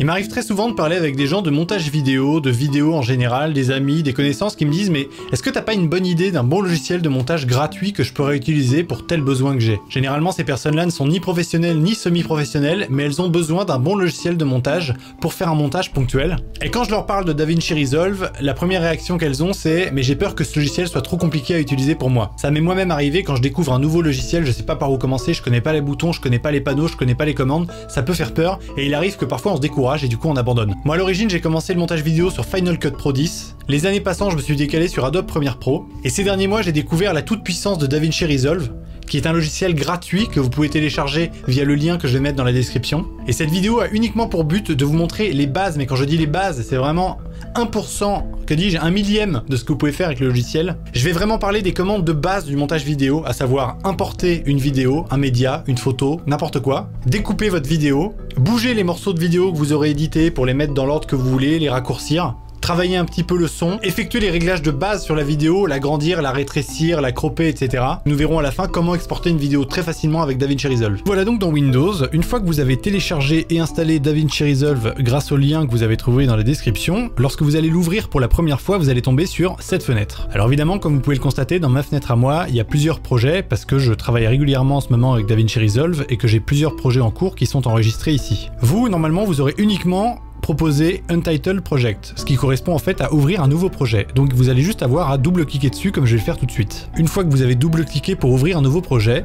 Il m'arrive très souvent de parler avec des gens de montage vidéo, de vidéos en général, des amis, des connaissances qui me disent mais est-ce que t'as pas une bonne idée d'un bon logiciel de montage gratuit que je pourrais utiliser pour tel besoin que j'ai? Généralement ces personnes-là ne sont ni professionnelles ni semi-professionnelles, mais elles ont besoin d'un bon logiciel de montage pour faire un montage ponctuel. Et quand je leur parle de DaVinci Resolve, la première réaction qu'elles ont c'est mais j'ai peur que ce logiciel soit trop compliqué à utiliser pour moi. Ça m'est moi-même arrivé quand je découvre un nouveau logiciel, je sais pas par où commencer, je connais pas les boutons, je connais pas les panneaux, je connais pas les commandes, ça peut faire peur et il arrive que parfois on se décourage et du coup on abandonne. Moi à l'origine j'ai commencé le montage vidéo sur Final Cut Pro 10, les années passant je me suis décalé sur Adobe Premiere Pro, et ces derniers mois j'ai découvert la toute puissance de DaVinci Resolve, qui est un logiciel gratuit que vous pouvez télécharger via le lien que je vais mettre dans la description. Et cette vidéo a uniquement pour but de vous montrer les bases, mais quand je dis les bases, c'est vraiment 1%, que dis-je, 1/1000 de ce que vous pouvez faire avec le logiciel. Je vais vraiment parler des commandes de base du montage vidéo, à savoir importer une vidéo, un média, une photo, n'importe quoi, découper votre vidéo, bouger les morceaux de vidéo que vous aurez édités pour les mettre dans l'ordre que vous voulez, les raccourcir, travailler un petit peu le son, effectuer les réglages de base sur la vidéo, l'agrandir, la rétrécir, la cropper, etc. Nous verrons à la fin comment exporter une vidéo très facilement avec DaVinci Resolve. Voilà donc dans Windows, une fois que vous avez téléchargé et installé DaVinci Resolve grâce au lien que vous avez trouvé dans la description, lorsque vous allez l'ouvrir pour la première fois, vous allez tomber sur cette fenêtre. Alors évidemment, comme vous pouvez le constater, dans ma fenêtre à moi, il y a plusieurs projets parce que je travaille régulièrement en ce moment avec DaVinci Resolve et que j'ai plusieurs projets en cours qui sont enregistrés ici. Vous, normalement, vous aurez uniquement proposer Untitled Project, ce qui correspond en fait à ouvrir un nouveau projet. Donc vous allez juste avoir à double-cliquer dessus comme je vais le faire tout de suite. Une fois que vous avez double-cliqué pour ouvrir un nouveau projet,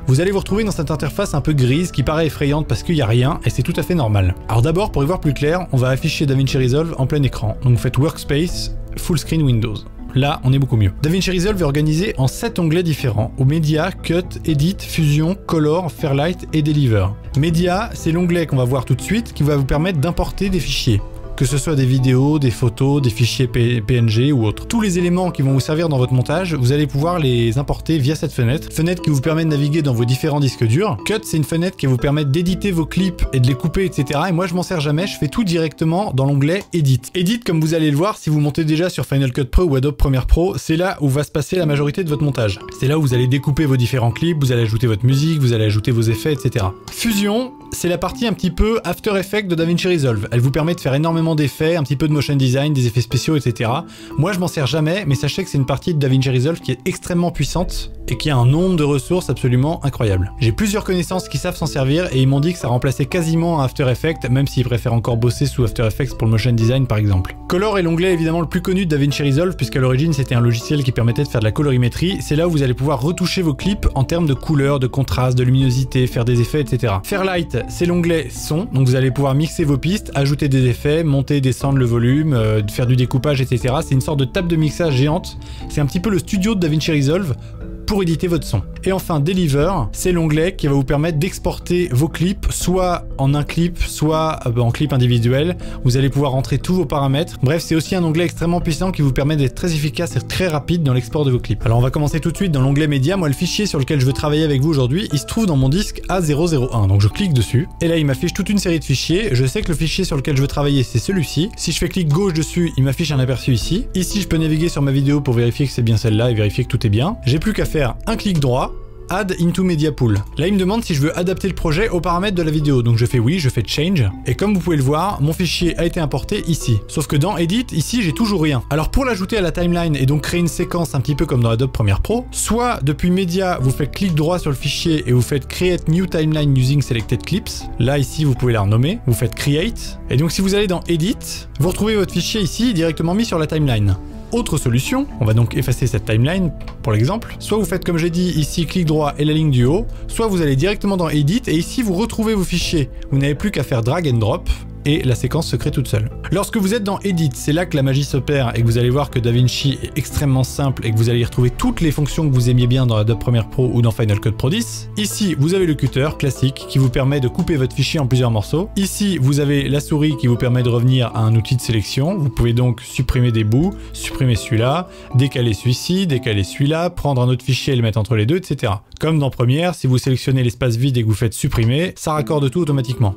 vous allez vous retrouver dans cette interface un peu grise qui paraît effrayante parce qu'il n'y a rien et c'est tout à fait normal. Alors d'abord, pour y voir plus clair, on va afficher DaVinci Resolve en plein écran. Donc vous faites Workspace, Full Screen Windows. Là, on est beaucoup mieux. DaVinci Resolve est organisé en 7 onglets différents, au Media, Cut, Edit, Fusion, Color, Fairlight et Deliver. Media, c'est l'onglet qu'on va voir tout de suite qui va vous permettre d'importer des fichiers. Que ce soit des vidéos, des photos, des fichiers PNG ou autres. Tous les éléments qui vont vous servir dans votre montage, vous allez pouvoir les importer via cette fenêtre. Fenêtre qui vous permet de naviguer dans vos différents disques durs. Cut, c'est une fenêtre qui va vous permettre d'éditer vos clips et de les couper, etc. Et moi, je m'en sers jamais, je fais tout directement dans l'onglet Edit. Edit, comme vous allez le voir, si vous montez déjà sur Final Cut Pro ou Adobe Premiere Pro, c'est là où va se passer la majorité de votre montage. C'est là où vous allez découper vos différents clips, vous allez ajouter votre musique, vous allez ajouter vos effets, etc. Fusion, c'est la partie un petit peu After Effects de DaVinci Resolve. Elle vous permet de faire énormément d'effets, un petit peu de motion design, des effets spéciaux, etc. Moi je m'en sers jamais, mais sachez que c'est une partie de DaVinci Resolve qui est extrêmement puissante et qui a un nombre de ressources absolument incroyable. J'ai plusieurs connaissances qui savent s'en servir et ils m'ont dit que ça remplaçait quasiment un After Effects, même s'ils préfèrent encore bosser sous After Effects pour le motion design par exemple. Color est l'onglet évidemment le plus connu de DaVinci Resolve puisqu'à l'origine c'était un logiciel qui permettait de faire de la colorimétrie. C'est là où vous allez pouvoir retoucher vos clips en termes de couleur, de contraste, de luminosité, faire des effets, etc. Fairlight, c'est l'onglet son, donc vous allez pouvoir mixer vos pistes, ajouter des effets, monter, descendre le volume, faire du découpage, etc. C'est une sorte de table de mixage géante. C'est un petit peu le studio de DaVinci Resolve pour éditer votre son. Et enfin Deliver, c'est l'onglet qui va vous permettre d'exporter vos clips, soit en un clip, soit en clip individuel. Vous allez pouvoir rentrer tous vos paramètres. Bref, c'est aussi un onglet extrêmement puissant qui vous permet d'être très efficace et très rapide dans l'export de vos clips. Alors on va commencer tout de suite dans l'onglet média. Moi le fichier sur lequel je veux travailler avec vous aujourd'hui, il se trouve dans mon disque A001. Donc je clique dessus et là il m'affiche toute une série de fichiers. Je sais que le fichier sur lequel je veux travailler c'est celui-ci. Si je fais clic gauche dessus, il m'affiche un aperçu ici. Ici je peux naviguer sur ma vidéo pour vérifier que c'est bien celle-là et vérifier que tout est bien. J'ai plus qu'à faire un clic droit, Add into Media Pool. Là, il me demande si je veux adapter le projet aux paramètres de la vidéo. Donc je fais oui, je fais Change. Et comme vous pouvez le voir, mon fichier a été importé ici. Sauf que dans Edit, ici, j'ai toujours rien. Alors pour l'ajouter à la timeline et donc créer une séquence un petit peu comme dans Adobe Premiere Pro, soit depuis Media, vous faites clic droit sur le fichier et vous faites Create New Timeline Using Selected Clips. Là, ici, vous pouvez la renommer. Vous faites Create. Et donc si vous allez dans Edit, vous retrouvez votre fichier ici directement mis sur la timeline. Autre solution, on va donc effacer cette timeline pour l'exemple, soit vous faites comme j'ai dit ici clic droit et la ligne du haut, soit vous allez directement dans Edit et ici vous retrouvez vos fichiers. Vous n'avez plus qu'à faire drag and drop et la séquence se crée toute seule. Lorsque vous êtes dans Edit, c'est là que la magie s'opère et que vous allez voir que DaVinci est extrêmement simple et que vous allez y retrouver toutes les fonctions que vous aimiez bien dans Adobe Premiere Pro ou dans Final Cut Pro 10. Ici, vous avez le cutter classique qui vous permet de couper votre fichier en plusieurs morceaux. Ici, vous avez la souris qui vous permet de revenir à un outil de sélection. Vous pouvez donc supprimer des bouts, supprimer celui-là, décaler celui-là, prendre un autre fichier et le mettre entre les deux, etc. Comme dans Premiere, si vous sélectionnez l'espace vide et que vous faites supprimer, ça raccorde tout automatiquement.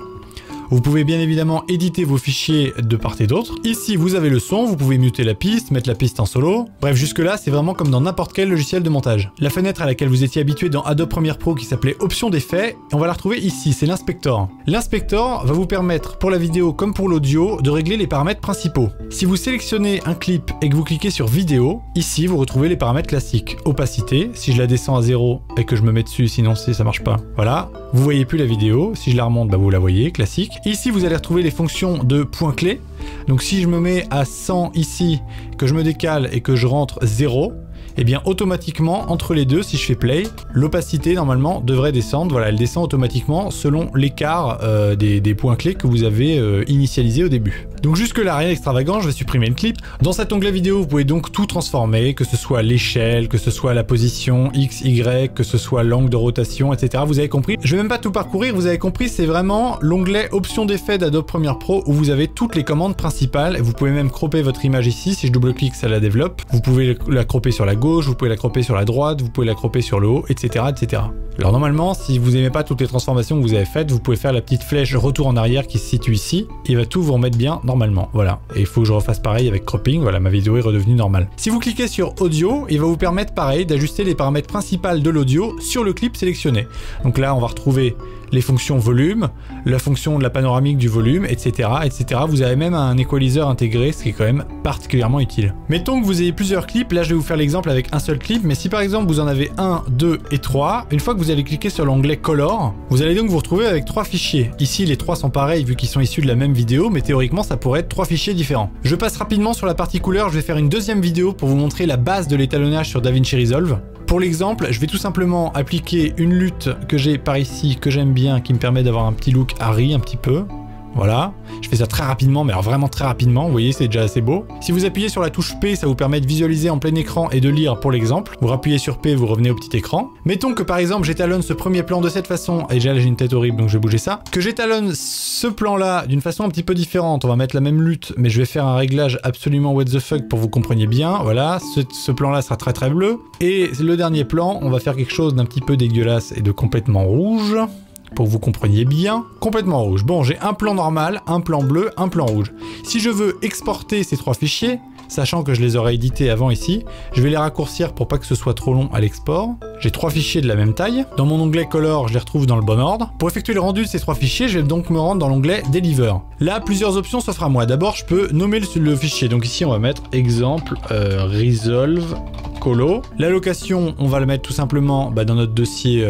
Vous pouvez bien évidemment éditer vos fichiers de part et d'autre. Ici, vous avez le son, vous pouvez muter la piste, mettre la piste en solo. Bref, jusque-là, c'est vraiment comme dans n'importe quel logiciel de montage. La fenêtre à laquelle vous étiez habitué dans Adobe Premiere Pro qui s'appelait Options d'effets, on va la retrouver ici, c'est l'inspector. L'inspector va vous permettre, pour la vidéo comme pour l'audio, de régler les paramètres principaux. Si vous sélectionnez un clip et que vous cliquez sur vidéo, ici, vous retrouvez les paramètres classiques. Opacité, si je la descends à 0 et que je me mets dessus, sinon ça marche pas. Voilà, vous voyez plus la vidéo. Si je la remonte, bah vous la voyez, classique. Ici, vous allez retrouver les fonctions de points clés. Donc si je me mets à 100 ici, que je me décale et que je rentre 0, et bien automatiquement, entre les deux, si je fais play, l'opacité normalement devrait descendre. Voilà, elle descend automatiquement selon l'écart des points clés que vous avez initialisé au début. Donc jusque là, rien d'extravagant, je vais supprimer le clip. Dans cet onglet vidéo, vous pouvez donc tout transformer, que ce soit l'échelle, que ce soit la position X, Y, que ce soit l'angle de rotation, etc. Vous avez compris. Je vais même pas tout parcourir, vous avez compris, c'est vraiment l'onglet options d'effets d'Adobe Premiere Pro où vous avez toutes les commandes principales. Vous pouvez même cropper votre image ici. Si je double-clique, ça la développe. Vous pouvez la cropper sur la gauche, vous pouvez la cropper sur la droite, vous pouvez la cropper sur le haut, etc., etc. Alors normalement, si vous n'aimez pas toutes les transformations que vous avez faites, vous pouvez faire la petite flèche retour en arrière qui se situe ici. Il va tout vous remettre bien normalement. Voilà. Et il faut que je refasse pareil avec cropping. Voilà, ma vidéo est redevenue normale. Si vous cliquez sur audio, il va vous permettre pareil d'ajuster les paramètres principaux de l'audio sur le clip sélectionné. Donc là, on va retrouver les fonctions volume, la fonction de la panoramique du volume, etc., etc. Vous avez même un equalizer intégré, ce qui est quand même particulièrement utile. Mettons que vous ayez plusieurs clips, là je vais vous faire l'exemple avec un seul clip, mais si par exemple vous en avez 1, 2 et 3, une fois que vous allez cliquer sur l'onglet Color, vous allez donc vous retrouver avec 3 fichiers. Ici les 3 sont pareils vu qu'ils sont issus de la même vidéo, mais théoriquement ça pourrait être 3 fichiers différents. Je passe rapidement sur la partie couleur, je vais faire une deuxième vidéo pour vous montrer la base de l'étalonnage sur DaVinci Resolve. Pour l'exemple, je vais tout simplement appliquer une lutte que j'ai par ici, que j'aime bien, qui me permet d'avoir un petit look Harry un petit peu. Voilà, je fais ça très rapidement, mais alors vraiment très rapidement, vous voyez, c'est déjà assez beau. Si vous appuyez sur la touche P, ça vous permet de visualiser en plein écran et de lire pour l'exemple. Vous rappuyez sur P, vous revenez au petit écran. Mettons que par exemple, j'étalonne ce premier plan de cette façon, et déjà j'ai une tête horrible, donc je vais bouger ça. Que j'étalonne ce plan-là d'une façon un petit peu différente, on va mettre la même lutte, mais je vais faire un réglage absolument what the fuck pour que vous compreniez bien. Voilà, ce plan-là sera très très bleu. Et le dernier plan, on va faire quelque chose d'un petit peu dégueulasse et de complètement rouge. Pour que vous compreniez bien, complètement rouge. Bon, j'ai un plan normal, un plan bleu, un plan rouge. Si je veux exporter ces 3 fichiers, sachant que je les aurais édités avant ici, je vais les raccourcir pour pas que ce soit trop long à l'export. J'ai 3 fichiers de la même taille. Dans mon onglet Color, je les retrouve dans le bon ordre. Pour effectuer le rendu de ces 3 fichiers, je vais donc me rendre dans l'onglet Deliver. Là, plusieurs options s'offrent à moi. D'abord, je peux nommer le fichier. Donc ici, on va mettre exemple Resolve Colo. L'allocation, on va le mettre tout simplement dans notre dossier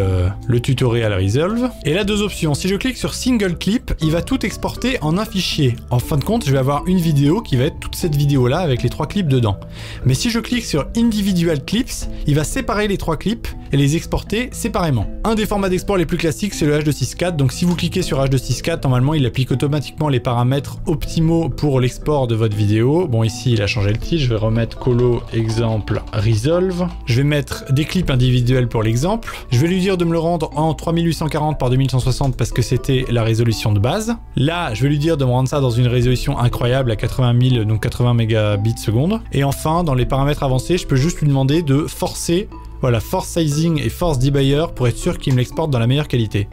le tutoriel Resolve. Et là, 2 options. Si je clique sur Single Clip, il va tout exporter en un fichier. En fin de compte, je vais avoir une vidéo qui va être toute cette vidéo-là avec les 3 clips dedans. Mais si je clique sur Individual Clips, il va séparer les 3 clips et les exporter séparément. Un des formats d'export les plus classiques, c'est le H264. Donc si vous cliquez sur H264, normalement, il applique automatiquement les paramètres optimaux pour l'export de votre vidéo. Bon, ici, il a changé le titre. Je vais remettre Colo exemple Resolve. Je vais mettre des clips individuels pour l'exemple. Je vais lui dire de me le rendre en 3840 par 2160 parce que c'était la résolution de base. Là, je vais lui dire de me rendre ça dans une résolution incroyable à 80 000, donc 80 mégabits seconde. Et enfin, dans les paramètres avancés, je peux juste lui demander de forcer, voilà, force sizing et force debuyer pour être sûr qu'il me l'exporte dans la meilleure qualité.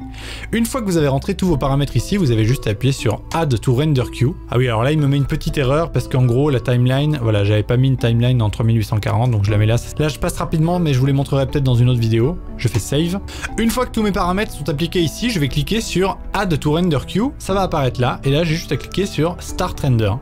Une fois que vous avez rentré tous vos paramètres ici, vous avez juste à appuyer sur Add to Render Queue. Ah oui, alors là, il me met une petite erreur parce qu'en gros, la timeline, voilà, j'avais pas mis une timeline en 3840, donc je la mets là. Là, je passe rapidement, mais je vous les montrerai peut-être dans une autre vidéo. Je fais Save. Une fois que tous mes paramètres sont appliqués ici, je vais cliquer sur Add to Render Queue. Ça va apparaître là, et là, j'ai juste à cliquer sur Start Render.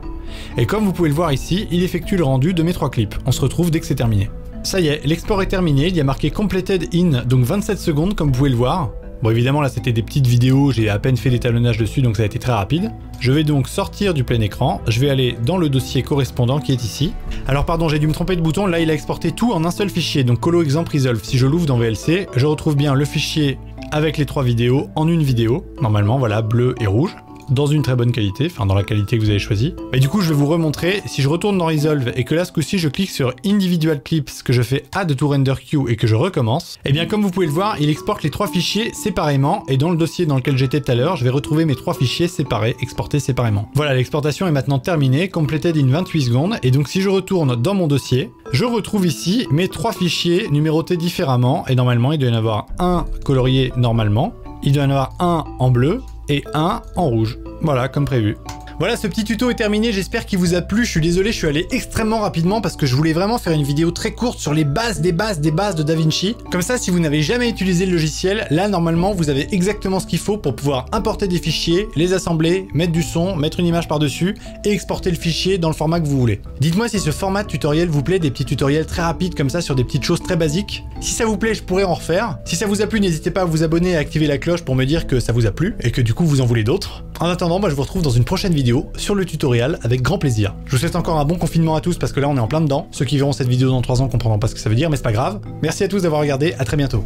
Et comme vous pouvez le voir ici, il effectue le rendu de mes 3 clips. On se retrouve dès que c'est terminé. Ça y est, l'export est terminé, il y a marqué Completed in, donc 27 secondes comme vous pouvez le voir. Bon évidemment là c'était des petites vidéos, j'ai à peine fait l'étalonnage dessus donc ça a été très rapide. Je vais donc sortir du plein écran, je vais aller dans le dossier correspondant qui est ici. Alors pardon, j'ai dû me tromper de bouton, là il a exporté tout en un seul fichier, donc Colo exemple Resolve. Si je l'ouvre dans VLC, je retrouve bien le fichier avec les 3 vidéos en une vidéo, normalement voilà, bleu et rouge. Dans une très bonne qualité, enfin dans la qualité que vous avez choisie. Et du coup je vais vous remontrer, si je retourne dans Resolve et que là ce coup-ci je clique sur Individual Clips, que je fais Add to Render Queue et que je recommence, et bien comme vous pouvez le voir, il exporte les 3 fichiers séparément et dans le dossier dans lequel j'étais tout à l'heure, je vais retrouver mes 3 fichiers séparés, exportés séparément. Voilà, l'exportation est maintenant terminée, completed in 28 secondes, et donc si je retourne dans mon dossier, je retrouve ici mes 3 fichiers numérotés différemment, et normalement il doit y en avoir un colorié normalement, il doit y en avoir un en bleu, et un en rouge. Voilà, comme prévu. Voilà, ce petit tuto est terminé, j'espère qu'il vous a plu. Je suis désolé, je suis allé extrêmement rapidement parce que je voulais vraiment faire une vidéo très courte sur les bases des bases de DaVinci. Comme ça, si vous n'avez jamais utilisé le logiciel, là, normalement, vous avez exactement ce qu'il faut pour pouvoir importer des fichiers, les assembler, mettre du son, mettre une image par-dessus et exporter le fichier dans le format que vous voulez. Dites-moi si ce format de tutoriel vous plaît, des petits tutoriels très rapides comme ça sur des petites choses très basiques. Si ça vous plaît, je pourrais en refaire. Si ça vous a plu, n'hésitez pas à vous abonner et à activer la cloche pour me dire que ça vous a plu et que du coup, vous en voulez d'autres. En attendant, moi, je vous retrouve dans une prochaine vidéo sur le tutoriel avec grand plaisir. Je vous souhaite encore un bon confinement à tous parce que là on est en plein dedans. Ceux qui verront cette vidéo dans 3 ans comprendront pas ce que ça veut dire mais c'est pas grave. Merci à tous d'avoir regardé, à très bientôt.